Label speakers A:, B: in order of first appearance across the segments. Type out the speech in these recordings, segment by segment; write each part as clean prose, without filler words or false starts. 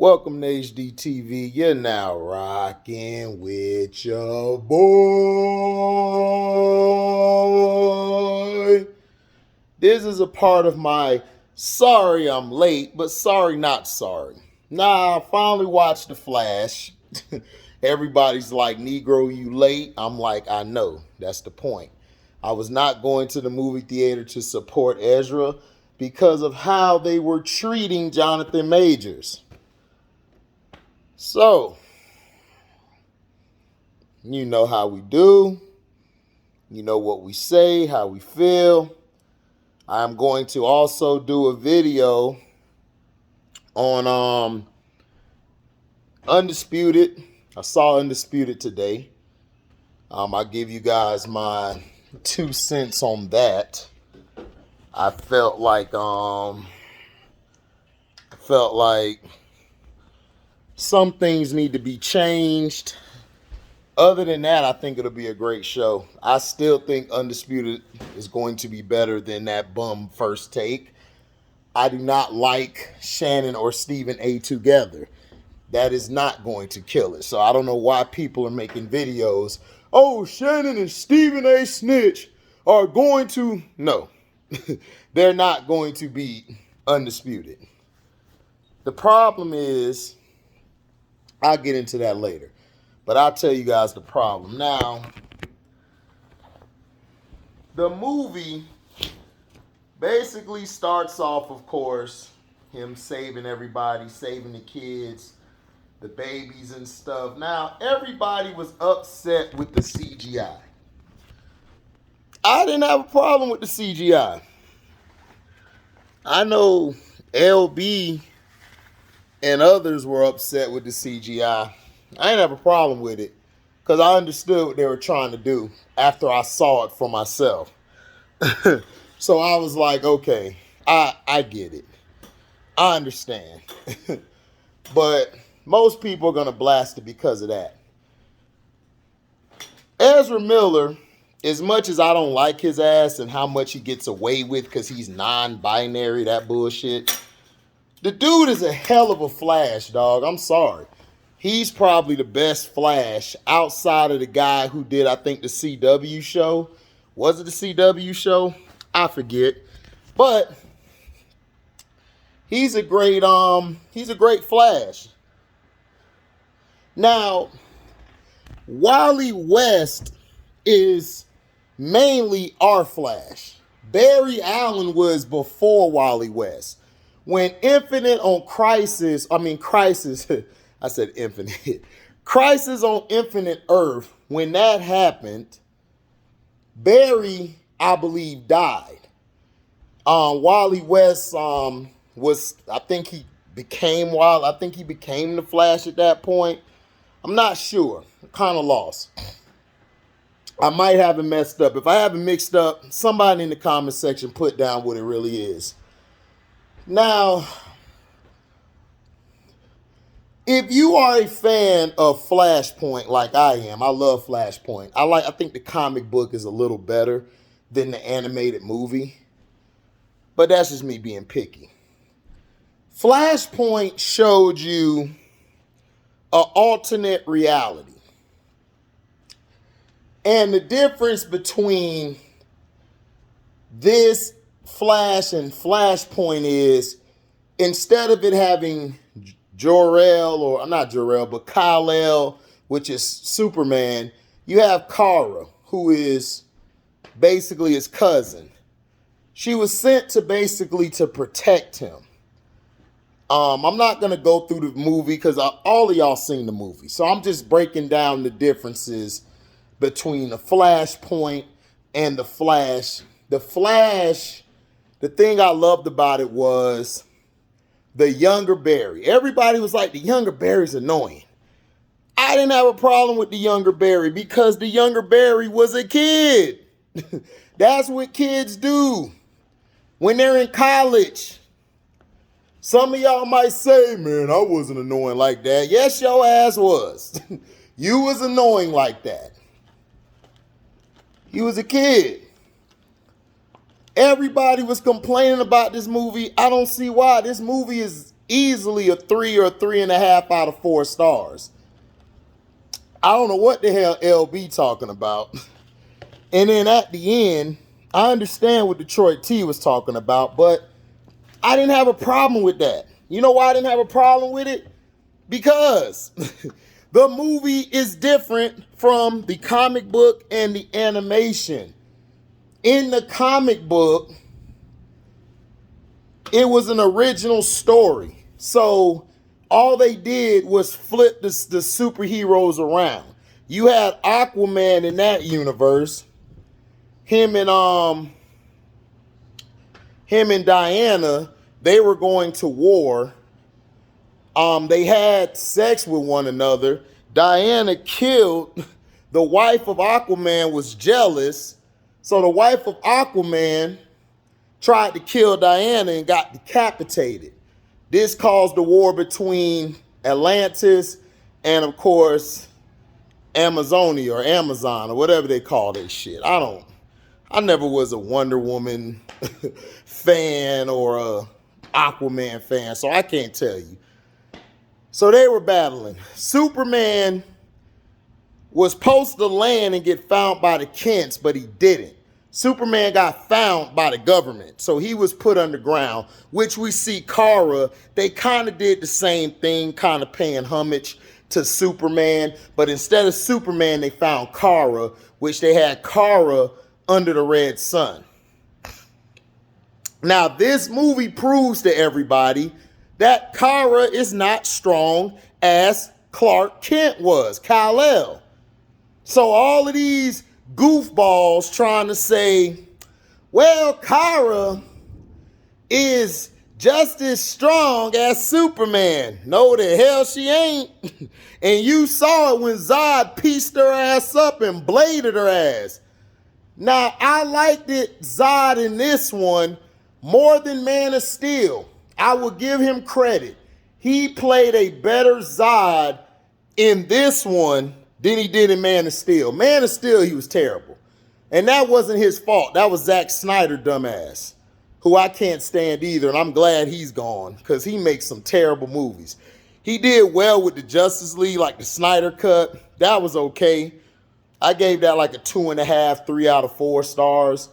A: Welcome to HDTV. You're now rocking with your boy. This is a part of my sorry I'm late, but sorry not sorry. Nah, I finally watched The Flash. Everybody's like, Negro, you late? I'm like, I know. That's the point. I was not going to the movie theater to support Ezra because of how they were treating Jonathan Majors. So, you know how we do. You know what we say, how we feel. I'm going to also do a video on Undisputed. I saw Undisputed today. I'll give you guys my 2 cents on that. I felt like some things need to be changed. Other than that, I think it'll be a great show. I still think Undisputed is going to be better than that bum First Take. I do not like Shannon or Stephen A together. That is not going to kill it. So I don't know why people are making videos. Oh, Shannon and Stephen A snitch are going to... No, they're not going to beat Undisputed. The problem is, I'll get into that later. But I'll tell you guys the problem. Now, the movie basically starts off, of course, him saving everybody, saving the kids, the babies and stuff. Now, everybody was upset with the CGI. I didn't have a problem with the CGI. I know LB and others were upset with the CGI. I didn't have a problem with it because I understood what they were trying to do after I saw it for myself. So I was like, okay, I get it. I understand. But most people are going to blast it because of that. Ezra Miller, as much as I don't like his ass and how much he gets away with because he's non-binary, that bullshit, the dude is a hell of a Flash, dog. I'm sorry. He's probably the best Flash outside of the guy who did, I think, the CW show. Was it the CW show? I forget. But he's a great Flash. Now, Wally West is mainly our Flash. Barry Allen was before Wally West. When Crisis on Infinite Earth, when that happened, Barry, I believe, died. Wally West I think he became the Flash at that point. I'm not sure. I'm kind of lost. I might have it messed up. If I have it mixed up, somebody in the comment section put down what it really is. Now, if you are a fan of Flashpoint like I am, I love Flashpoint. I think the comic book is a little better than the animated movie. But that's just me being picky. Flashpoint showed you an alternate reality. And the difference between this Flash and Flashpoint is, instead of it having Kal-El, which is Superman, you have Kara, who is basically his cousin. She was sent to protect him. I'm not going to go through the movie because all of y'all seen the movie. So I'm just breaking down the differences between the Flashpoint and the Flash. The Flash, the thing I loved about it was the younger Barry. Everybody was like, the younger Barry's annoying. I didn't have a problem with the younger Barry because the younger Barry was a kid. That's what kids do when they're in college. Some of y'all might say, man, I wasn't annoying like that. Yes, your ass was. You was annoying like that. You was a kid. Everybody was complaining about this movie. I don't see why. This movie is easily a 3 or 3.5 out of 4 stars. I don't know what the hell LB talking about. And then at the end, I understand what Detroit T was talking about, but I didn't have a problem with that. You know why I didn't have a problem with it? Because the movie is different from the comic book and the animation. In the comic book, it was an original story. So all they did was flip the superheroes around. You had Aquaman in that universe. Him and Diana, they were going to war. They had sex with one another. Diana killed the wife of Aquaman, was jealous. So the wife of Aquaman tried to kill Diana and got decapitated. This caused the war between Atlantis and, of course, Amazonia or Amazon or whatever they call that shit. I never was a Wonder Woman fan or a Aquaman fan, so I can't tell you. So they were battling. Superman was supposed to land and get found by the Kents, but he didn't. Superman got found by the government, so he was put underground, which we see Kara, they kind of did the same thing, kind of paying homage to Superman, but instead of Superman, they found Kara, which they had Kara under the red sun. Now, this movie proves to everybody that Kara is not strong as Clark Kent was, Kal-El. So all of these goofballs trying to say, well, Kara is just as strong as Superman. No, the hell she ain't. And you saw it when Zod pieced her ass up and bladed her ass. Now, I liked it, Zod in this one, more than Man of Steel. I will give him credit. He played a better Zod in this one than he did in Man of Steel. Man of Steel, he was terrible. And that wasn't his fault. That was Zack Snyder, dumbass, who I can't stand either. And I'm glad he's gone because he makes some terrible movies. He did well with the Justice League, like the Snyder Cut. That was okay. I gave that like a 2.5, 3 out of 4 stars.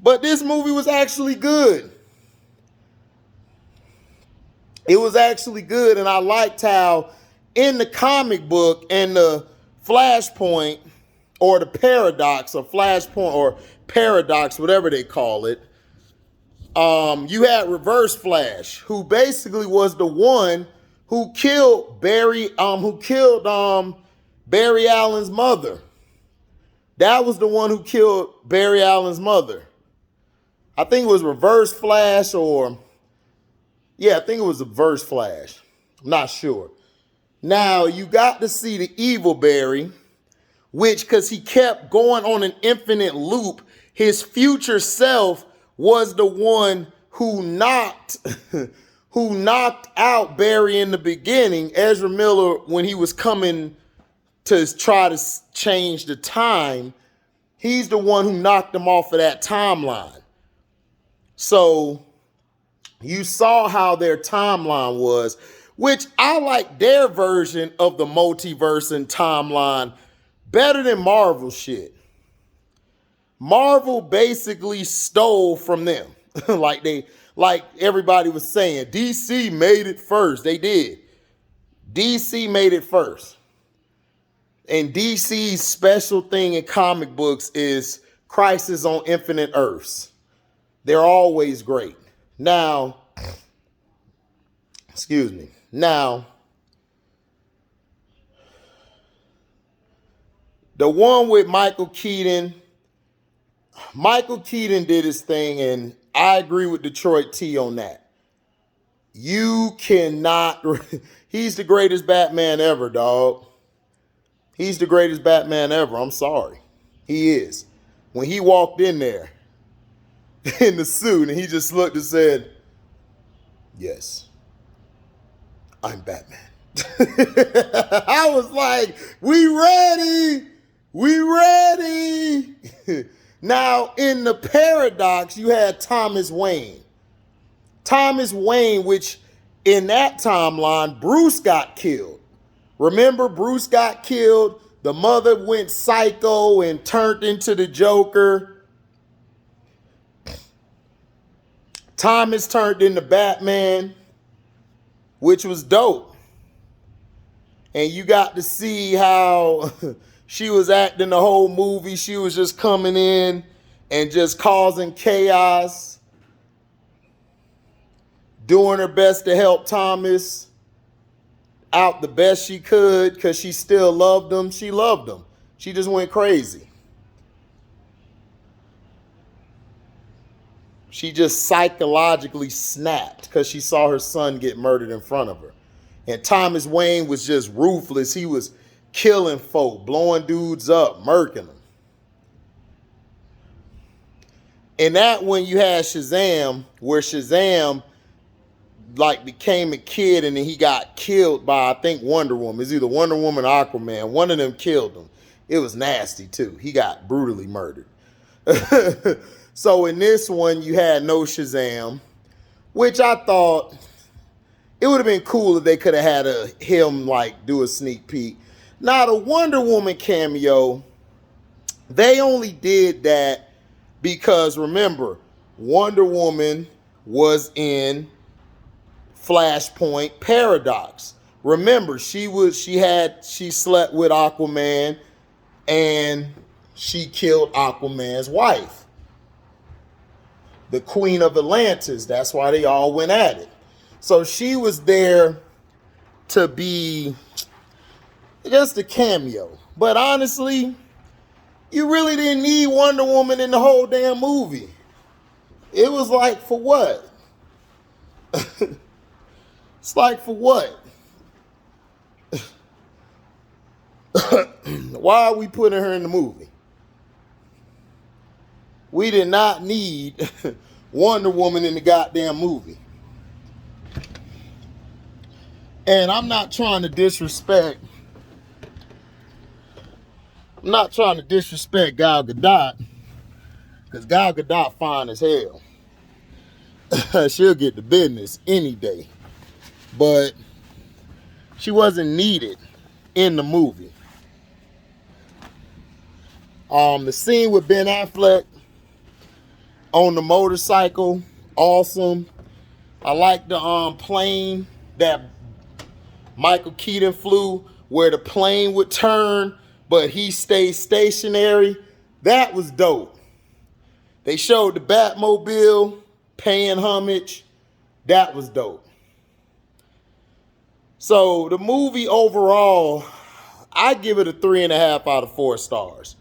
A: But this movie was actually good. It was actually good, and I liked how in the comic book and the Flashpoint or the Paradox or Flashpoint or Paradox, whatever they call it, you had Reverse Flash, who basically was the one who killed Barry Allen's mother. That was the one who killed Barry Allen's mother. I think it was Reverse Flash I think it was Reverse Flash. I'm not sure. Now, you got to see the evil Barry, which, because he kept going on an infinite loop, his future self was the one who knocked out Barry in the beginning. Ezra Miller, when he was coming to try to change the time, he's the one who knocked him off of that timeline. So you saw how their timeline was, which I like their version of the multiverse and timeline better than Marvel shit. Marvel basically stole from them. like everybody was saying, DC made it first. They did. DC made it first. And DC's special thing in comic books is Crisis on Infinite Earths. They're always great. Now, the one with Michael Keaton did his thing, and I agree with Detroit T on that. You cannot, he's the greatest Batman ever, dog. He's the greatest Batman ever. I'm sorry. He is. When he walked in there in the suit and he just looked and said, yes, I'm Batman. I was like, we ready. Now, in the Paradox, you had Thomas Wayne. Thomas Wayne, which In that timeline, Bruce got killed. Remember, Bruce got killed. The mother went psycho and turned into the Joker. Thomas turned into Batman, which was dope. And you got to see how she was acting the whole movie. She was just coming in and just causing chaos, doing her best to help Thomas out the best she could because she still loved him. She loved him. She just went crazy. She just psychologically snapped because she saw her son get murdered in front of her. And Thomas Wayne was just ruthless. He was killing folk, blowing dudes up, murking them. And that when you had Shazam, where Shazam like became a kid and then he got killed by, I think, Wonder Woman. It's either Wonder Woman or Aquaman. One of them killed him. It was nasty too. He got brutally murdered. So in this one, you had no Shazam, which I thought it would have been cool if they could have had him like do a sneak peek. Now the Wonder Woman cameo, they only did that because remember, Wonder Woman was in Flashpoint Paradox. Remember, she slept with Aquaman and she killed Aquaman's wife, the Queen of Atlantis. That's why they all went at it. So she was there to be just a cameo. But honestly, you really didn't need Wonder Woman in the whole damn movie. It was like, for what? It's like, for what? Why are we putting her in the movie? We did not need Wonder Woman in the goddamn movie. And I'm not trying to disrespect. I'm not trying to disrespect Gal Gadot, because Gal Gadot fine as hell. She'll get the business any day. But she wasn't needed in the movie. The scene with Ben Affleck on the motorcycle, awesome. I like the plane that Michael Keaton flew, where the plane would turn, but he stayed stationary. That was dope. They showed the Batmobile paying homage. That was dope. So the movie overall, I give it a 3.5 out of 4 stars.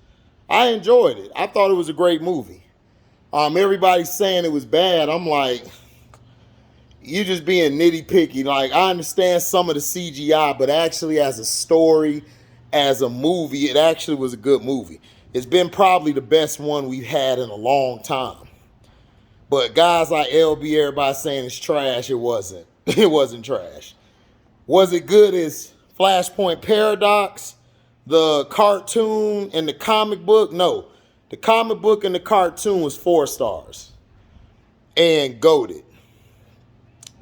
A: I enjoyed it. I thought it was a great movie. Everybody's saying it was bad. I'm like, you just being nitty-picky. Like, I understand some of the CGI, but actually as a story, as a movie, it actually was a good movie. It's been probably the best one we've had in a long time. But guys like LB, everybody saying it's trash. It wasn't. It wasn't trash. Was it good as Flashpoint Paradox, the cartoon and the comic book? No. The comic book and the cartoon was 4 stars. And goated.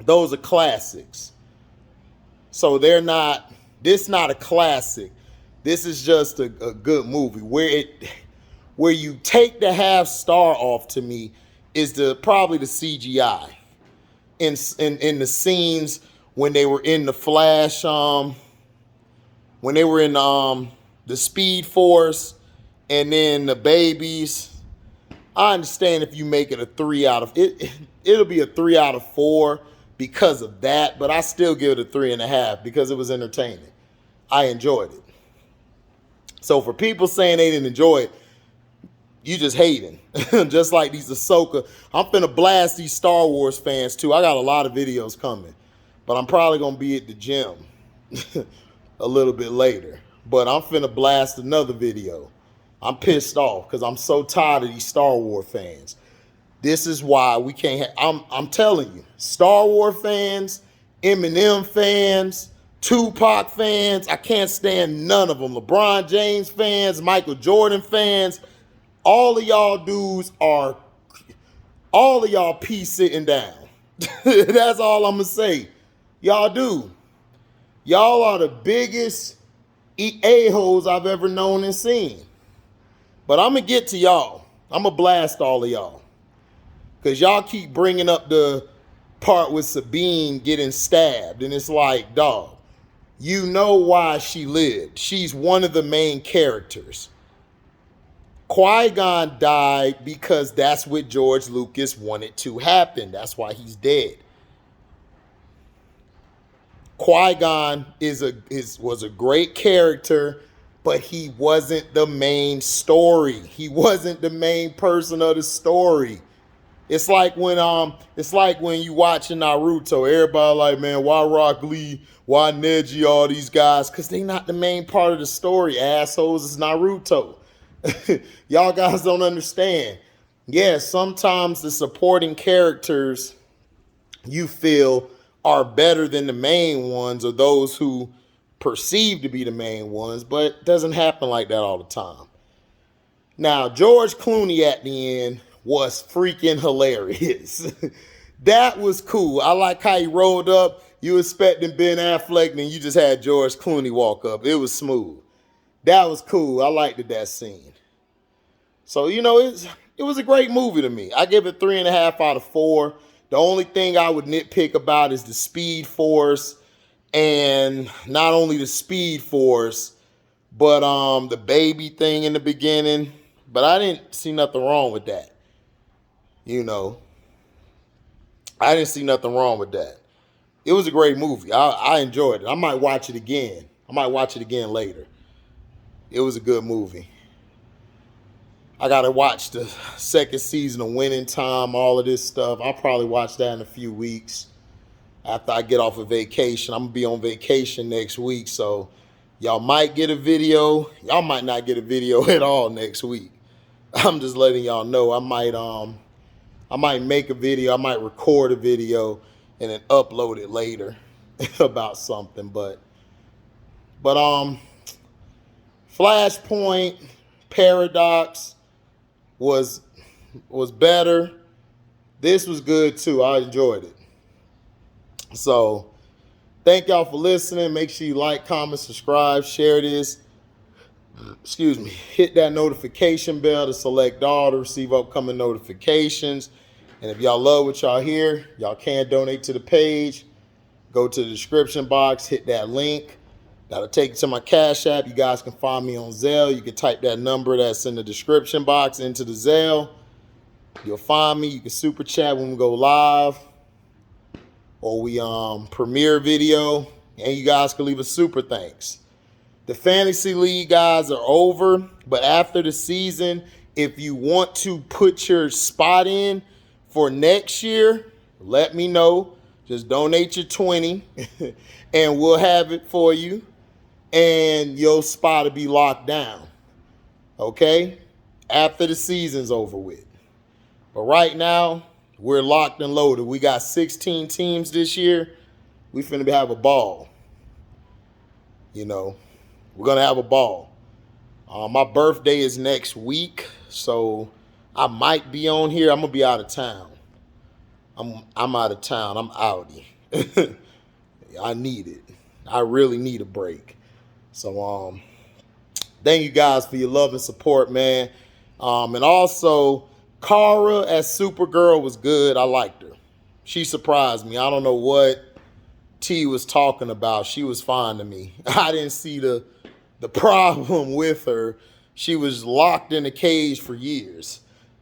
A: Those are classics. So they're not, this not a classic. This is just a good movie. Where you take the half star off to me is probably the CGI. In the scenes when they were in the Flash, when they were in the Speed Force, and then the babies. I understand if you make it a 3 out of it, it'll be a 3 out of 4 because of that, but I still give it a 3.5 because it was entertaining. I enjoyed it. So for people saying they didn't enjoy it, you just hating. Just like these Ahsoka. I'm finna blast these Star Wars fans too. I got a lot of videos coming. But I'm probably going to be at the gym a little bit later. But I'm finna blast another video. I'm pissed off because I'm so tired of these Star Wars fans. This is why we can't I'm telling you, Star Wars fans, Eminem fans, Tupac fans, I can't stand none of them. LeBron James fans, Michael Jordan fans, all of y'all dudes are, all of y'all pee sitting down. That's all I'm going to say. Y'all do. Y'all are the biggest a-holes I've ever known and seen. But I'm going to get to y'all. I'm going to blast all of y'all. Because y'all keep bringing up the part with Sabine getting stabbed. And it's like, dog, you know why she lived. She's one of the main characters. Qui-Gon died because that's what George Lucas wanted to happen. That's why he's dead. Qui-Gon was a great character, but he wasn't the main story. He wasn't the main person of the story. It's like when you watching Naruto, everybody like, man, why Rock Lee, why Neji, all these guys? Because they not the main part of the story, assholes. It's Naruto. Y'all guys don't understand. Yeah, sometimes the supporting characters you feel are better than the main ones or those who perceive to be the main ones, but it doesn't happen like that all the time. Now, George Clooney at the end was freaking hilarious. That was cool. I like how he rolled up. You expecting Ben Affleck, and you just had George Clooney walk up. It was smooth. That was cool. I liked that scene. So, you know, it was a great movie to me. I give it 3.5 out of 4. The only thing I would nitpick about is the Speed Force, and not only the Speed Force, but the baby thing in the beginning. But I didn't see nothing wrong with that. You know, I didn't see nothing wrong with that. It was a great movie. I enjoyed it. I might watch it again. I might watch it again later. It was a good movie. I got to watch the second season of Winning Time, all of this stuff. I'll probably watch that in a few weeks after I get off of vacation. I'm going to be on vacation next week, so y'all might get a video. Y'all might not get a video at all next week. I'm just letting y'all know. I might make a video. I might record a video and then upload it later about something. But Flashpoint Paradox was better. This was good too. I enjoyed it. So thank y'all for listening. Make sure you like, comment, subscribe, share this. Excuse me. Hit that notification bell to select all to receive upcoming notifications. And if y'all love what y'all hear, y'all can donate to the page. Go to the description box, hit that link. That'll take you to my Cash App. You guys can find me on Zelle. You can type that number that's in the description box into the Zelle. You'll find me. You can super chat when we go live or we premiere video. And you guys can leave a super thanks. The Fantasy League guys are over. But after the season, if you want to put your spot in for next year, let me know. Just donate your 20 and we'll have it for you. And your spot will be locked down. Okay? After the season's over with. But right now, we're locked and loaded. We got 16 teams this year. We finna have a ball. You know, we're gonna have a ball. My birthday is next week, so I might be on here. I'm gonna be out of town. I'm out of town. I'm outie. I need it. I really need a break. So thank you guys for your love and support, man. And also, Kara as Supergirl was good. I liked her. She surprised me. I don't know what T was talking about. She was fine to me. I didn't see the problem with her. She was locked in a cage for years,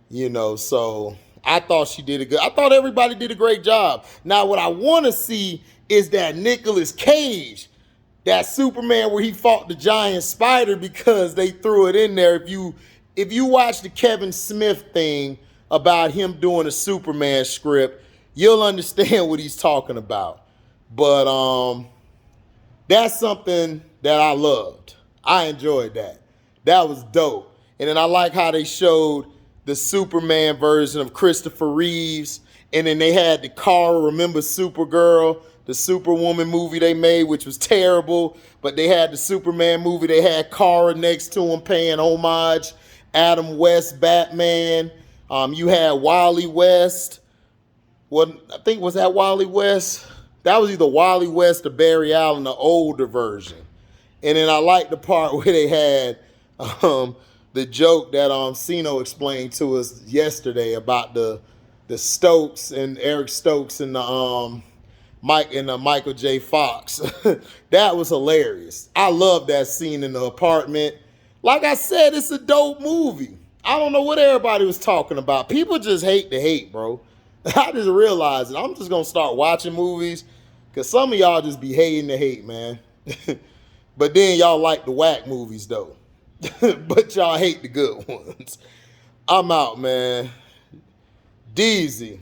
A: you know, so I thought she did a good. I thought everybody did a great job. Now, what I want to see is that Nicolas Cage, that Superman where he fought the giant spider, because they threw it in there. If you watch the Kevin Smith thing about him doing a Superman script, you'll understand what he's talking about. But that's something that I loved. I enjoyed that. That was dope. And then I like how they showed the Superman version of Christopher Reeves. And then they had the Kara, remember Supergirl, the Superwoman movie they made, which was terrible. But they had the Superman movie. They had Kara next to him paying homage. Adam West, Batman. You had Wally West. I think was that Wally West That was either Wally West or Barry Allen, the older version. And then I liked the part where they had the joke that Sino explained to us yesterday about the Stokes and Eric Stokes and the Michael J. Fox. That was hilarious. I love that scene in the apartment. Like I said, it's a dope movie. I don't know what everybody was talking about. People just hate to hate, bro. I just realized it. I'm just gonna start watching movies because some of y'all just be hating to hate, man. But then y'all like the whack movies though. But y'all hate the good ones. I'm out, man. Deezy.